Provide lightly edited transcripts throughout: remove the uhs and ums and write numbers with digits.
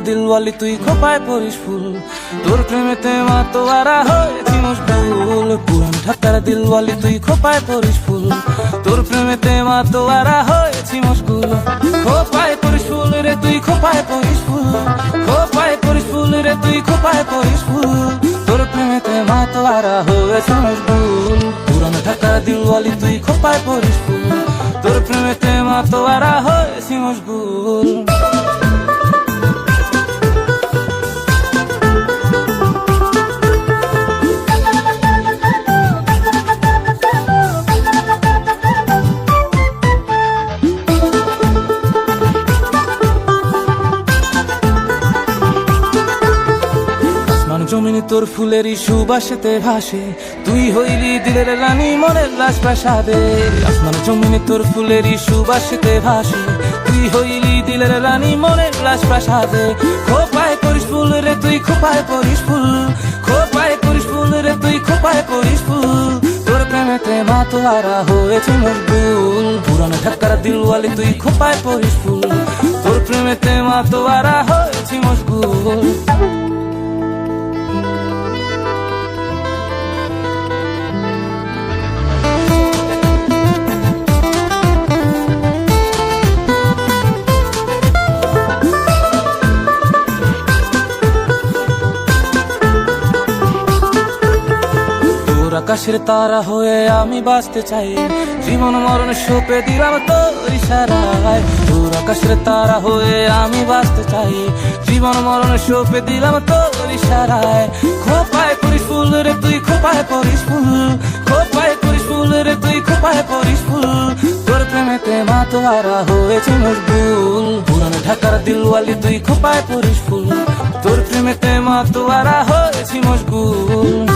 দিলওয়ালি তুই খোপায় পরিস ফুল, তোর প্রেমেতে মাতোয়ারা হয়েছি মশগুল। পুরান ঢাকার দিলওয়ালি তুই খোপায় পরিস ফুল, তোর প্রেমেতে মাতোয়ারা হয়েছি মশগুল। খোপায় পরিস ফুল রে তুই খোপায় পরিস ফুল, খোপায় পরিস ফুল রে তুই খোপায় পরিস ফুল, তোর প্রেমেতে মাতোয়ারা হয়েছি মশগুল। পুরান ঢাকার দিলওয়ালি তুই খোপায় পরিস ফুল, তোর প্রেমেতে মাতোয়ারা হয়েছি মশগুল। জমিনে তোর ফুলেরই সুবাসেতে ভাসে, তুই হইলি দিলের রানী মনের লাশ প্রাসাদে। আসমান জমিনে তোর ফুলেরই সুবাসেতে ভাসে, তুই হইলি দিলের রানী মনের লাশ প্রাসাদে। খোপায় পরিস ফুল রে তুই খোপায় পরিস ফুল, খোপায় পরিস ফুল রে তুই খোপায় পরিস ফুল, তোর প্রেমেতে মাতোয়ারা হয়েছে মশগুল। পুরান ঢাকার দিলওয়ালি তুই খোপায় পরিস ফুল, তোর প্রেমেতে মাতোয়ারা হয়েছে মশগুল। আকাশের তারা হয়ে আমি বাঁচতে চাই, জীবন মরণ সঁপে দিলাম তোর ইশারায়। তোর আকাশের তারা হয়ে আমি বাঁচতে চাই, জীবন মরণ সঁপে দিলাম তোর ইশারায়। খোপায় পরিস ফুল রে তুই খোপায় পরিস ফুল, খোপায় পরিস ফুল রে তুই খোপায় পরিস ফুল, তোর প্রেমেতে মাতোয়ারা হয়েছে মশগুল। পুরান ঢাকার দিলওয়ালি তুই খোপায় পরিস ফুল, তোর প্রেমেতে মাতোয়ারা হয়েছে মশগুল।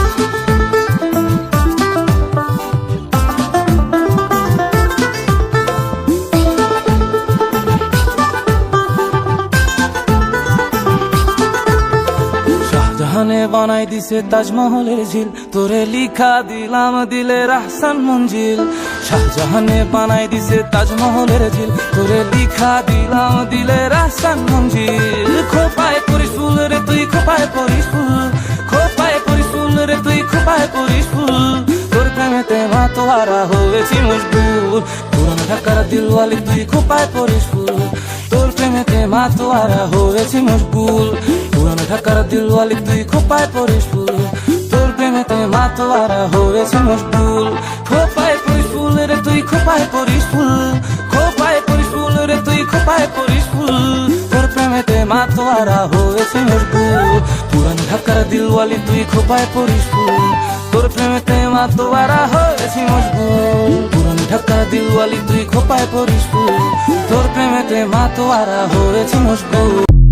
শাহজাহানে বানাই দিছে তাজমহলের ঝিল, তোরে লিখা দিলাম দিলের আহসান মঞ্জিল। শাহজাহানে বানাই দিছে তাজমহলের ঝিল, তোরে লিখা দিলাম দিলের আহসান মঞ্জিল। খোপায় পরিস ফুল রে তুই খোপায় পরিস ফুল, খোপায় পরিস ফুল রে তুই খোপায় পরিস ফুল, তোর প্রেমেতে মাতোয়ারা হয়েছি মশগুল। পুরান ঢাকার দিলওয়ালি তুই খোপায় পরিস ফুল, তোর প্রেমেতে মাতোয়ারা হয়েছি মশগুল। পুরান ঢাকার দিলওয়ালি তুই খোপায় পরিস ফুল, তোর প্রেমেতে মাতোয়ারা হয়েছে মশগুল। খোপায় পরিস ফুল রে তুই খোপায় পরিস ফুল, খোপায় পরিস ফুল রে তুই খোপায় পরিস ফুল, তোর প্রেমেতে মাতোয়ারা হয়েছে মশগুল। পুরান ঢাকার দিলওয়ালি তুই খোপায় পরিস ফুল, তোর প্রেমেতে মাতোয়ারা হয়েছে মশগুল। পুরান ঢাকার দিলওয়ালি তুই খোপায় পরিস ফুল, তোর প্রেমেতে মাতোয়ারা হয়েছে মশগুল।